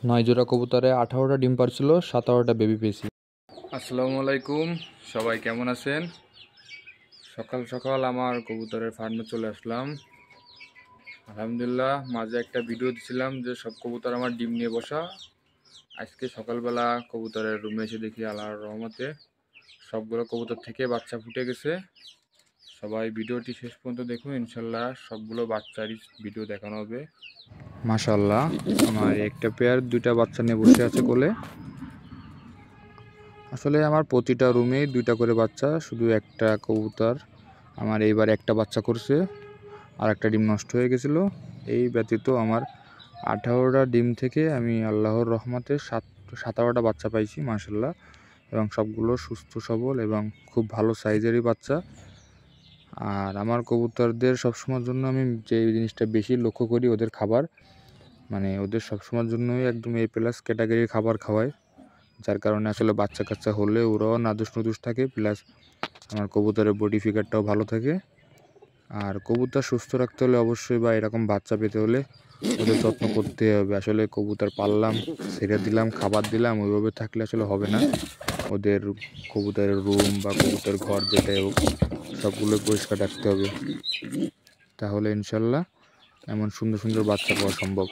9 জোড়া কবুতরে 18টা ডিম পারছিল, 17টা বেবি পেয়েছি। আসসালামু আলাইকুম, সবাই কেমন আছেন? সকাল সকাল আমার কবুতরের ফার্মে চলে আসলাম। আলহামদুলিল্লাহ, মাঝে একটা ভিডিও দিছিলাম যে সব কবুতর আমার ডিম নিয়ে বসা। আজকে সকালবেলা কবুতরের রুমে এসে দেখি আল্লাহর রহমতে সবগুলো কবুতর থেকে বাচ্চা ফুটে গেছে। সবাই ভিডিওটি শেষ পর্যন্ত দেখুন, ইনশাল্লাহ সবগুলো বাচ্চারই ভিডিও দেখানো হবে। মাশাআল্লাহ, আমার একটা পেয়ার 2টা বাচ্চা নিয়ে বসে আছে কোলে। আসলে আমার প্রতিটা রুমেই 2টা করে বাচ্চা, শুধু একটা কবুতর আমার এইবার একটা বাচ্চা করছে, আর একটা ডিম নষ্ট হয়ে গেছিলো। এই ব্যতীত আমার 18টা ডিম থেকে আমি আল্লাহর রহমতে 17টা বাচ্চা পাইছি মাশাআল্লাহ, এবং সবগুলো সুস্থ সবল এবং খুব ভালো সাইজেরই বাচ্চা। আর আমার কবুতরদের সবসময়ের জন্য আমি যে জিনিসটা বেশি লক্ষ্য করি, ওদের খাবার, মানে ওদের সবসময়ের জন্যই একদম A+ ক্যাটাগরির খাবার খাওয়াই, যার কারণে আসলে বাচ্চা কাচ্চা হলে ওরাও নাদুস নুদুস থাকে, প্লাস আমার কবুতরের বডি ফিগারটাও ভালো থাকে। আর কবুতর সুস্থ রাখতে হলে অবশ্যই, বা এরকম বাচ্চা পেতে হলে ওদের যত্ন করতে হবে। আসলে কবুতর পাললাম, ছেড়ে দিলাম, খাবার দিলাম, ওইভাবে থাকলে আসলে হবে না। ওদের কবুতরের রুম বা কবুতর ঘর যেটাই হোক, সবগুলো পরিষ্কার রাখতে হবে, তাহলে ইনশাল্লাহ এমন সুন্দর সুন্দর বাচ্চা পাওয়া সম্ভব।